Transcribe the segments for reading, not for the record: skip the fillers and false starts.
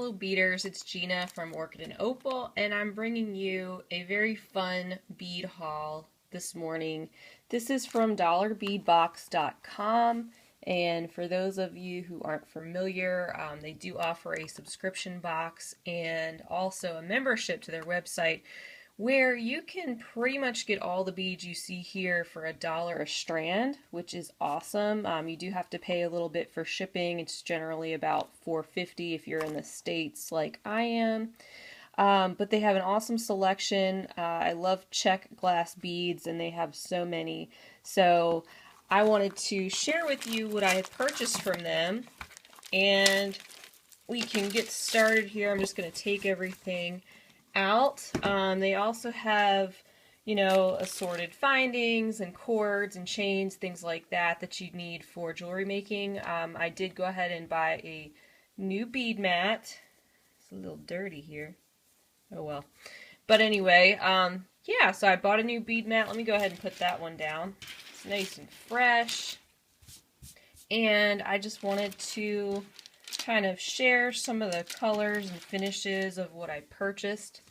fellow beaders, it's Gina from Orchid and Opal, and I'm bringing you a very fun bead haul this morning. This is from dollarbeadbox.com, and for those of you who aren't familiar, they do offer a subscription box and also a membership to their website where you can pretty much get all the beads you see here for $1 a strand, which is awesome. You do have to pay a little bit for shipping. It's generally about $4.50 if you're in the States like I am. But they have an awesome selection. I love check glass beads, and they have so many. So I wanted to share with you what I had purchased from them, and we can get started here. I'm just going to take everything out. They also have, you know, assorted findings and cords and chains, things like that that you need for jewelry making. I did go ahead and buy a new bead mat. It's a little dirty here. Oh well. But anyway, yeah, so I bought a new bead mat. Let me go ahead and put that one down. It's nice and fresh. And I just wanted to kind of share some of the colors and finishes of what I purchased.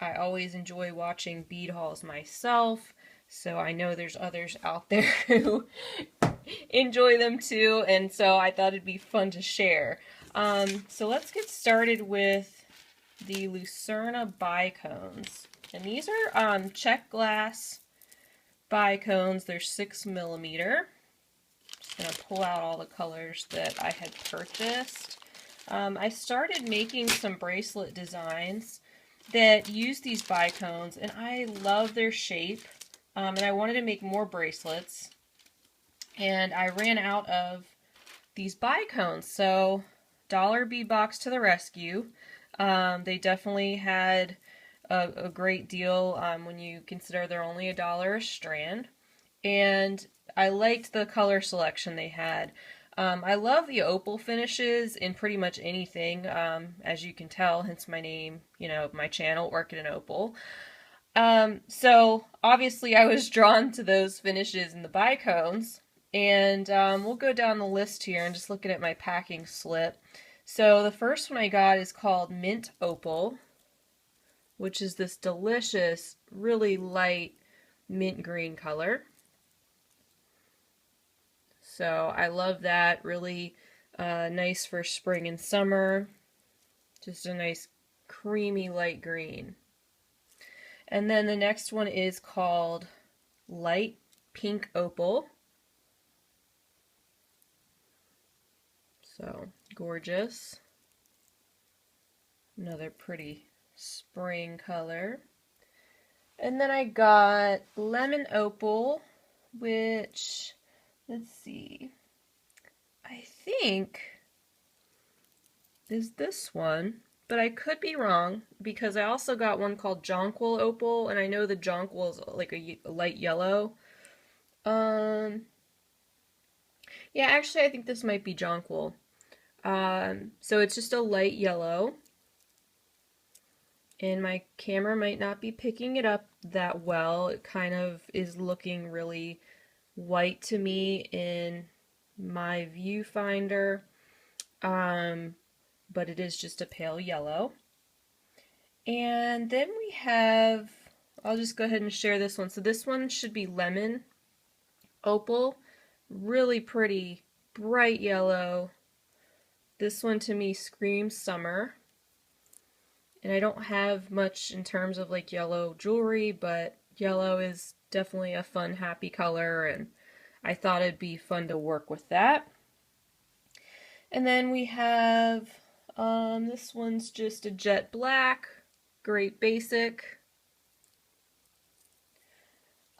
I always enjoy watching bead hauls myself, so I know there's others out there who enjoy them too, and so I thought it'd be fun to share. So let's get started with the Lucian Bicones, and these are check glass bicones. They're 6mm. Just gonna pull out all the colors that I had purchased. I started making some bracelet designs that use these bicones, and I love their shape, and I wanted to make more bracelets, and I ran out of these bicones, so Dollar Bead Box to the rescue. They definitely had a great deal when you consider they're only $1 a strand, and I liked the color selection they had. I love the opal finishes in pretty much anything, as you can tell, hence my name, you know, my channel, Orchid and Opal. So obviously I was drawn to those finishes in the bicones, and we'll go down the list here and just looking at my packing slip. So the first one I got is called Mint Opal, which is this delicious, really light mint green color. So I love that, really nice for spring and summer, just a nice creamy light green. And then the next one is called Light Pink Opal. So gorgeous. Another pretty spring color. And then I got Lemon Opal, which, let's see, I think is this one, but I could be wrong because I also got one called Jonquil Opal, and I know the jonquil is like a light yellow. Yeah, actually I think this might be jonquil. So it's just a light yellow, and my camera might not be picking it up that well. It kind of is looking really white to me in my viewfinder, but it is just a pale yellow. And then we have, I'll just go ahead and share this one. So this one should be Lemon Opal, really pretty bright yellow. This one to me screams summer, and I don't have much in terms of like yellow jewelry, but yellow is definitely a fun, happy color, and I thought it'd be fun to work with that. And then we have, this one's just a jet black, great basic.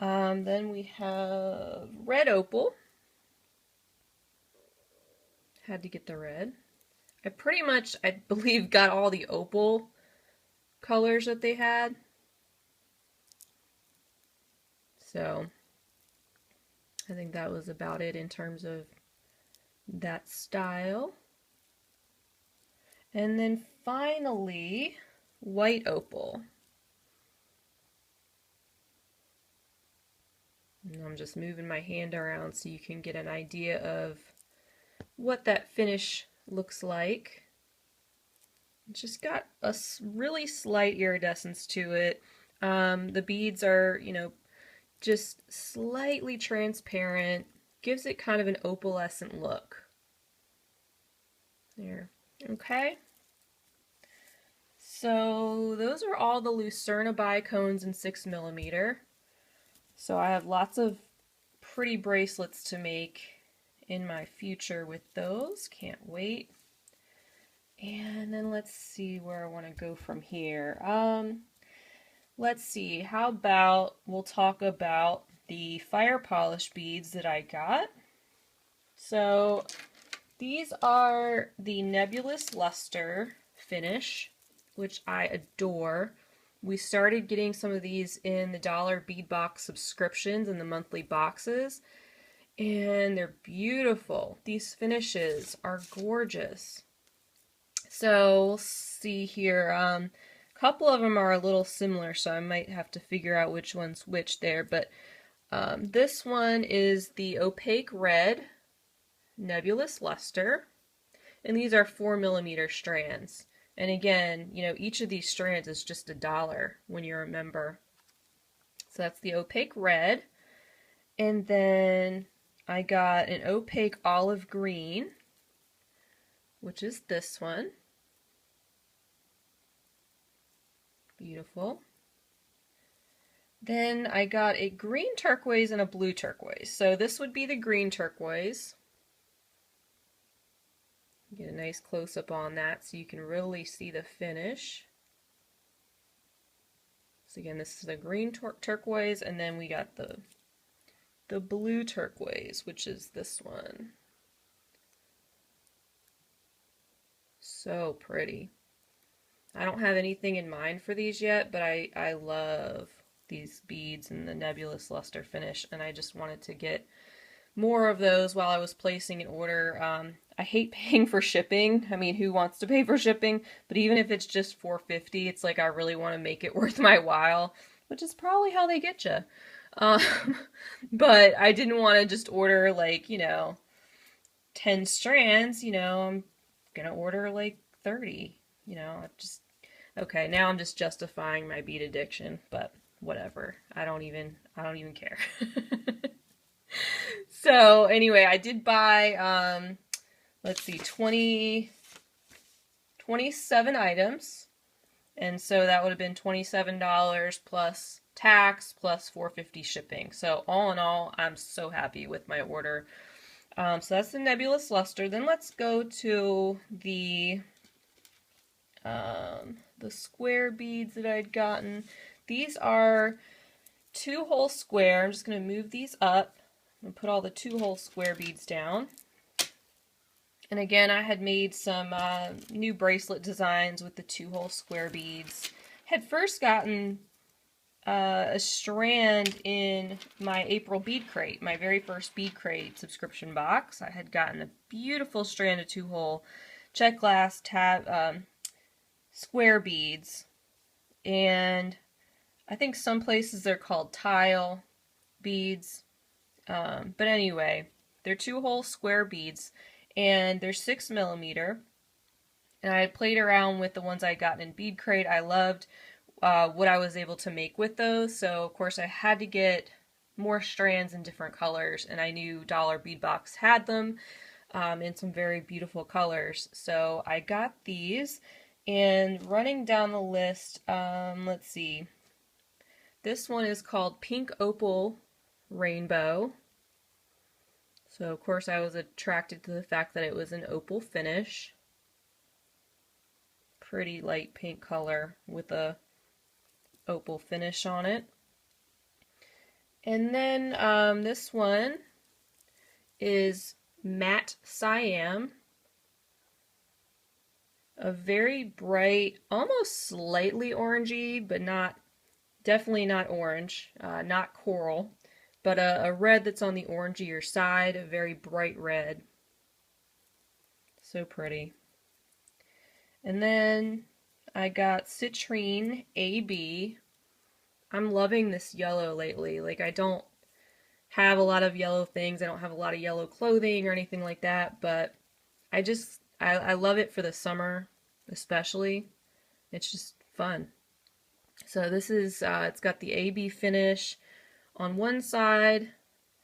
Then we have Red Opal. Had to get the red. I pretty much, I believe, got all the opal colors that they had. So I think that was about it in terms of that style. And then finally, White Opal. And I'm just moving my hand around so you can get an idea of what that finish looks like. It's just got a really slight iridescence to it. The beads are, you know, just slightly transparent, gives it kind of an opalescent look. There, okay. So those are all the Lucian Bicones in 6mm. So I have lots of pretty bracelets to make in my future with those. Can't wait. And then let's see where I want to go from here. Let's see, how about we'll talk about the fire polish beads that I got. So these are the Nebulous Luster finish, which I adore. We started getting some of these in the Dollar Bead Box subscriptions and the monthly boxes, and they're beautiful. These finishes are gorgeous. So we'll see here. A couple of them are a little similar, so I might have to figure out which one's which there. But this one is the Opaque Red Nebulous Luster, and these are 4mm strands. And again, you know, each of these strands is just $1 when you're a member. So that's the Opaque Red. And then I got an Opaque Olive Green, which is this one. Beautiful. Then I got a green turquoise and a blue turquoise. So this would be the green turquoise. Get a nice close-up on that so you can really see the finish. So again, this is the green turquoise, and then we got the blue turquoise, which is this one. So pretty. I don't have anything in mind for these yet, but I love these beads and the Nebulous Luster finish, and I just wanted to get more of those while I was placing an order. I hate paying for shipping. I mean, who wants to pay for shipping? But even if it's just $4.50, it's like I really want to make it worth my while, which is probably how they get you. But I didn't want to just order like, you know, 10 strands. You know, I'm gonna order like 30. You know, just okay. Now I'm just justifying my bead addiction, but whatever. I don't even care. So anyway, I did buy, let's see, 27 items, and so that would have been $27 plus tax plus $4.50 shipping. So all in all, I'm so happy with my order. So that's the Nebulous Luster. Then let's go to the square beads that I'd gotten. These are 2-hole square. I'm just going to move these up and put all the 2-hole square beads down. And again, I had made some new bracelet designs with the 2-hole square beads. Had first gotten a strand in my April bead crate, my very first bead crate subscription box. I had gotten a beautiful strand of 2-hole check glass square beads, and I think some places they're called tile beads. But anyway, they're 2-hole square beads, and they're 6mm. And I had played around with the ones I got in Bead Crate. I loved what I was able to make with those. So of course I had to get more strands in different colors, and I knew Dollar Bead Box had them in some very beautiful colors. So I got these, and running down the list, let's see. This one is called Pink Opal Rainbow. So of course I was attracted to the fact that it was an opal finish. Pretty light pink color with a opal finish on it. And then this one is Matte Siam. A very bright, almost slightly orangey, but not, definitely not orange, not coral, but a red that's on the orangier side, a very bright red. So pretty. And then I got Citrine AB. I'm loving this yellow lately. Like, I don't have a lot of yellow things. I don't have a lot of yellow clothing or anything like that, but I love it for the summer, especially. It's just fun. So this is, it's got the AB finish on one side,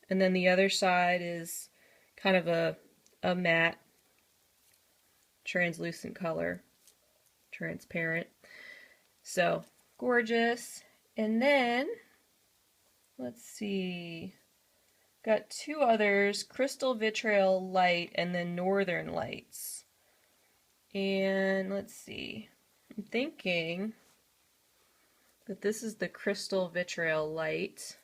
and then the other side is kind of a matte, translucent color, transparent. So, gorgeous. And then, let's see, got two others, Crystal Vitriol Light and then Northern Lights. And let's see, I'm thinking that this is the Crystal Vitriol Light.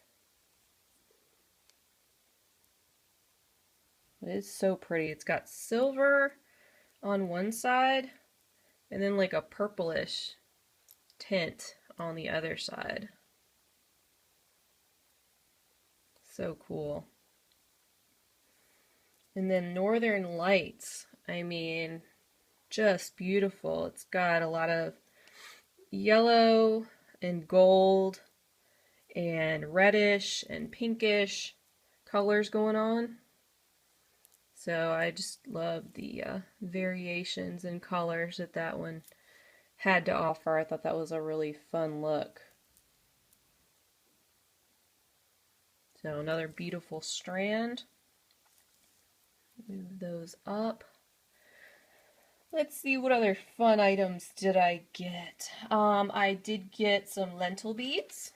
It is so pretty. It's got silver on one side and then like a purplish tint on the other side. So cool. And then Northern Lights, I mean, just beautiful. It's got a lot of yellow and gold and reddish and pinkish colors going on. So I just love the variations in colors that one had to offer. I thought that was a really fun look. So another beautiful strand. Move those up. Let's see, what other fun items did I get? I did get some lentil beads.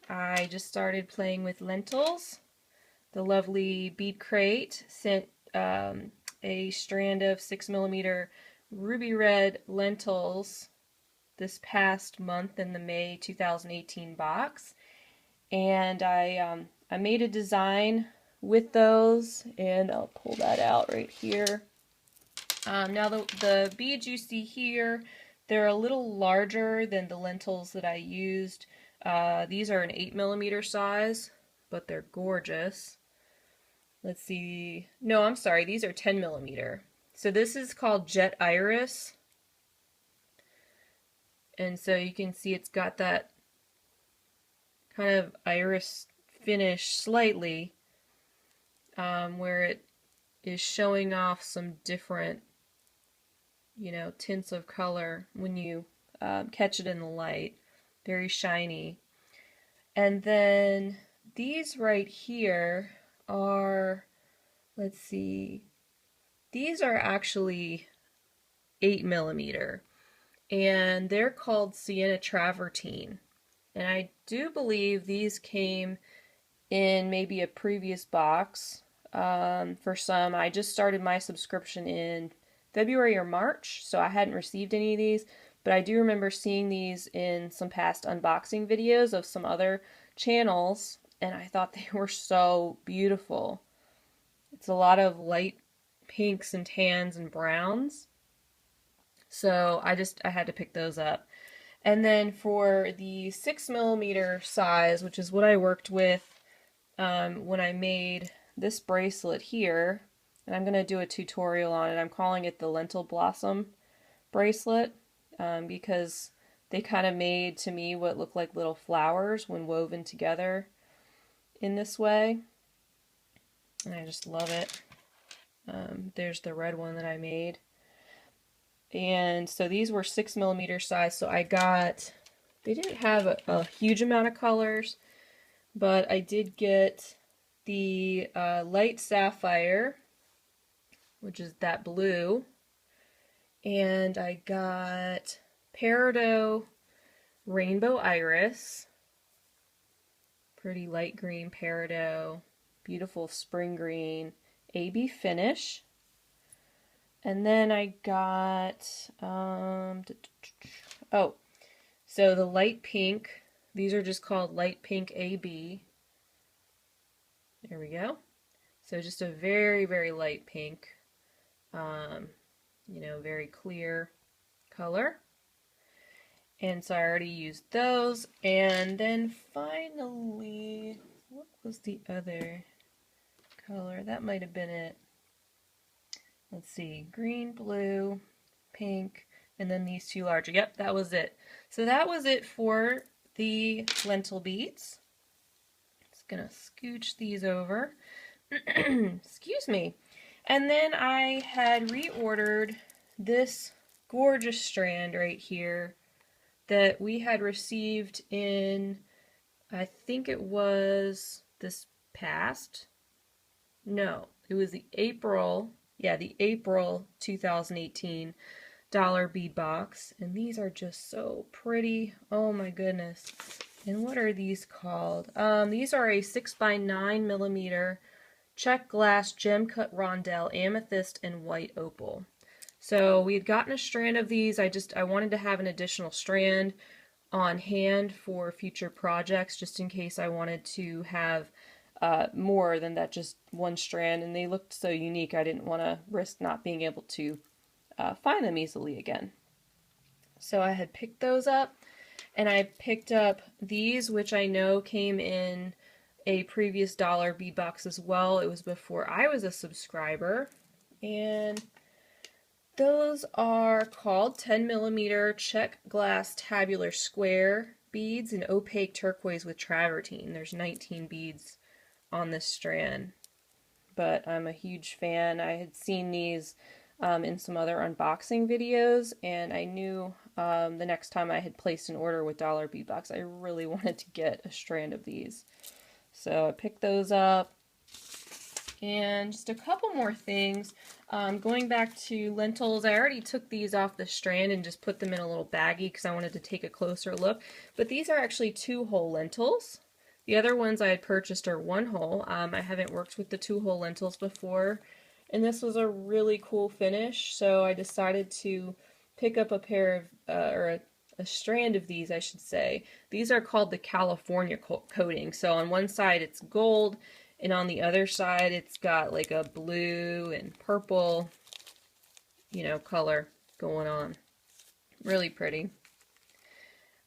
I just started playing with lentils. The lovely bead crate sent a strand of 6mm ruby red lentils this past month in the May 2018 box, and I made a design with those, and I'll pull that out right here. Now the beads you see here, they're a little larger than the lentils that I used. These are an 8mm size, but they're gorgeous. Let's see. No, I'm sorry. These are 10mm. So this is called Jet Iris. And so you can see it's got that kind of iris finish slightly, where it is showing off some different, tints of color when you catch it in the light. Very shiny. And then these right here are, let's see, these are actually 8mm, and they're called Sienna travertine. And I do believe these came in maybe a previous box for some. I just started my subscription in February or March, so I hadn't received any of these, but I do remember seeing these in some past unboxing videos of some other channels, and I thought they were so beautiful. It's a lot of light pinks and tans and browns, so I had to pick those up. And then for the 6mm size, which is what I worked with when I made this bracelet here, and I'm going to do a tutorial on it. I'm calling it the Lentil Blossom bracelet because they kind of made to me what looked like little flowers when woven together in this way. And I just love it. There's the red one that I made. And so these were 6mm size, so they didn't have a huge amount of colors, but I did get the light sapphire, which is that blue, and I got peridot rainbow iris, pretty light green peridot, beautiful spring green AB finish. And then I got, so the light pink, these are just called light pink AB. There we go. So just a very, very light pink, very clear color. And so I already used those. And then finally, what was the other color? That might have been it. Let's see, green, blue, pink, and then these two larger. Yep, that was it. So that was it for the lentil beads. Just gonna scooch these over. Excuse me. And then I had reordered this gorgeous strand right here that we had received in, I think it was this past, no, it was the April 2018 Dollar Bead Box, and these are just so pretty. Oh my goodness. And what are these called? These are a 6x9mm check glass gem cut rondelle, amethyst, and white opal. So we had gotten a strand of these. I wanted to have an additional strand on hand for future projects, just in case I wanted to have more than that just one strand, and they looked so unique I didn't want to risk not being able to find them easily again. So I had picked those up, and I picked up these, which I know came in a previous Dollar Bead Box as well. It was before I was a subscriber, and those are called 10mm check glass tabular square beads in opaque turquoise with travertine. There's 19 beads on this strand, but I'm a huge fan. I had seen these in some other unboxing videos, and I knew the next time I had placed an order with Dollar Bead Box, I really wanted to get a strand of these. So I picked those up. And just a couple more things. Going back to lentils, I already took these off the strand and just put them in a little baggie because I wanted to take a closer look. But these are actually 2-hole lentils. The other ones I had purchased are 1-hole. I haven't worked with the 2-hole lentils before, and this was a really cool finish, so I decided to pick up a pair of, or a strand of these, I should say. These are called the California coating. So on one side it's gold, and on the other side it's got like a blue and purple, color going on. Really pretty.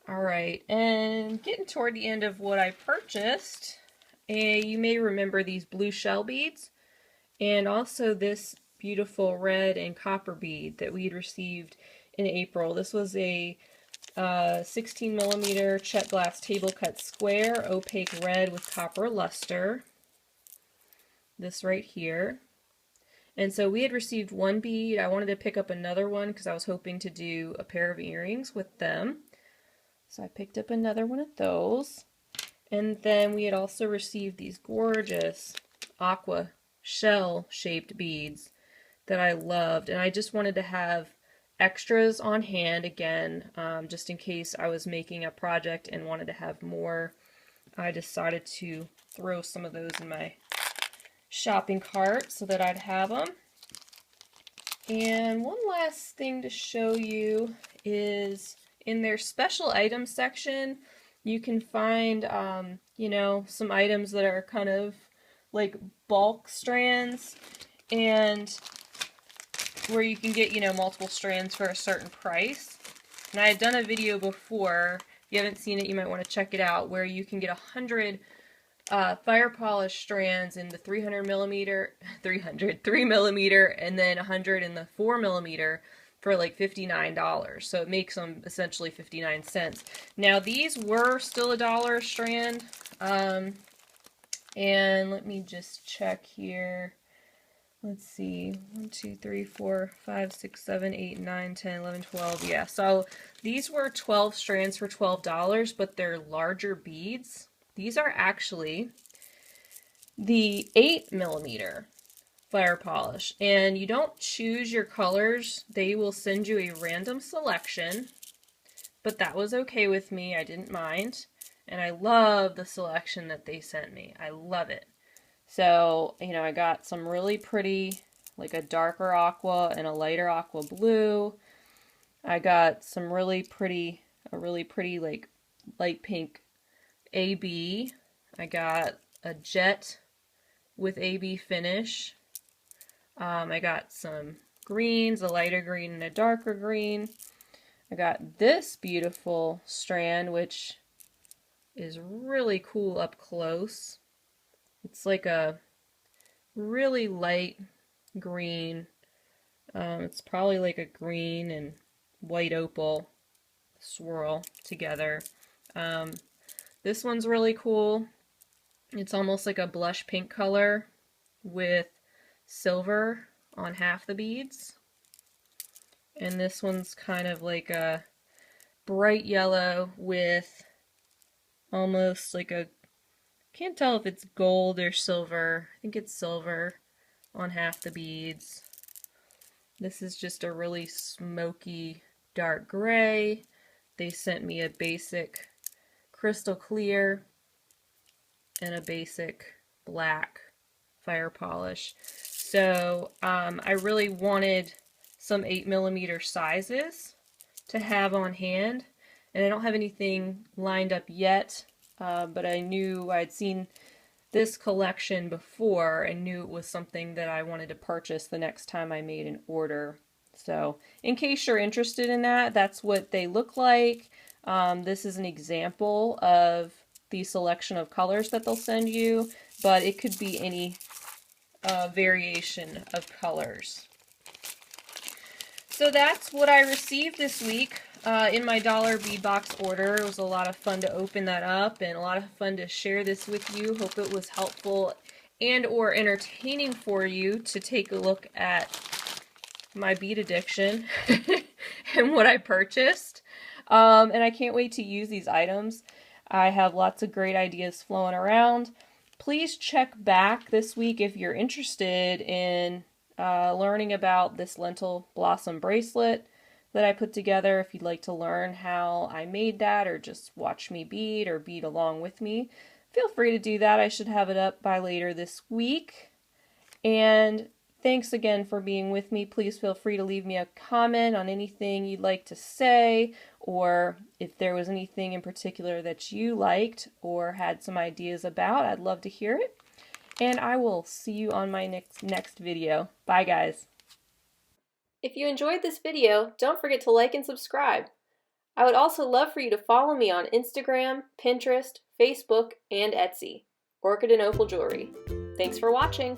Alright, and getting toward the end of what I purchased, you may remember these blue shell beads, and also this beautiful red and copper bead that we had received in April. This was a 16mm check glass table cut square, opaque red with copper luster. This right here. And so we had received one bead. I wanted to pick up another one because I was hoping to do a pair of earrings with them. So I picked up another one of those. And then we had also received these gorgeous aqua shell shaped beads that I loved. And I just wanted to have extras on hand again, just in case I was making a project and wanted to have more. I decided to throw some of those in my shopping cart so that I'd have them. And one last thing to show you is in their special items section, you can find, some items that are kind of like bulk strands, and where you can get, multiple strands for a certain price. And I had done a video before. If you haven't seen it, you might want to check it out, where you can get 100 fire polish strands in the 3mm, and then 100 in the 4mm for like $59. So it makes them essentially 59 cents. Now these were still $1 a strand. And let me just check here. Let's see, 1, 2, 3, 4, 5, 6, 7, 8, 9, 10, 11, 12. Yeah, so these were 12 strands for $12, but they're larger beads. These are actually the 8mm fire polish, and you don't choose your colors. They will send you a random selection, but that was okay with me. I didn't mind, and I love the selection that they sent me. I love it. So, I got some really pretty, like a darker aqua and a lighter aqua blue. I got some really pretty, like light pink AB. I got a jet with AB finish. I got some greens, a lighter green and a darker green. I got this beautiful strand, which is really cool up close. It's like a really light green. It's probably like a green and white opal swirl together. This one's really cool. It's almost like a blush pink color with silver on half the beads. And this one's kind of like a bright yellow with almost like a, can't tell if it's gold or silver. I think it's silver on half the beads. This is just a really smoky dark gray. They sent me a basic crystal clear and a basic black fire polish. So I really wanted some 8mm sizes to have on hand, and I don't have anything lined up yet, but I knew I'd seen this collection before and knew it was something that I wanted to purchase the next time I made an order. So in case you're interested in that, that's what they look like. This is an example of the selection of colors that they'll send you, but it could be any variation of colors. So that's what I received this week in my Dollar Bead Box order. It was a lot of fun to open that up and a lot of fun to share this with you. Hope it was helpful and or entertaining for you to take a look at my bead addiction and what I purchased. And I can't wait to use these items. I have lots of great ideas flowing around. Please check back this week if you're interested in learning about this lentil blossom bracelet that I put together. If you'd like to learn how I made that or just watch me bead or bead along with me, feel free to do that. I should have it up by later this week. And thanks again for being with me. Please feel free to leave me a comment on anything you'd like to say, or if there was anything in particular that you liked or had some ideas about. I'd love to hear it. And I will see you on my next video. Bye, guys. If you enjoyed this video, don't forget to like and subscribe. I would also love for you to follow me on Instagram, Pinterest, Facebook, and Etsy. Orchid and Opal Jewelry. Thanks for watching.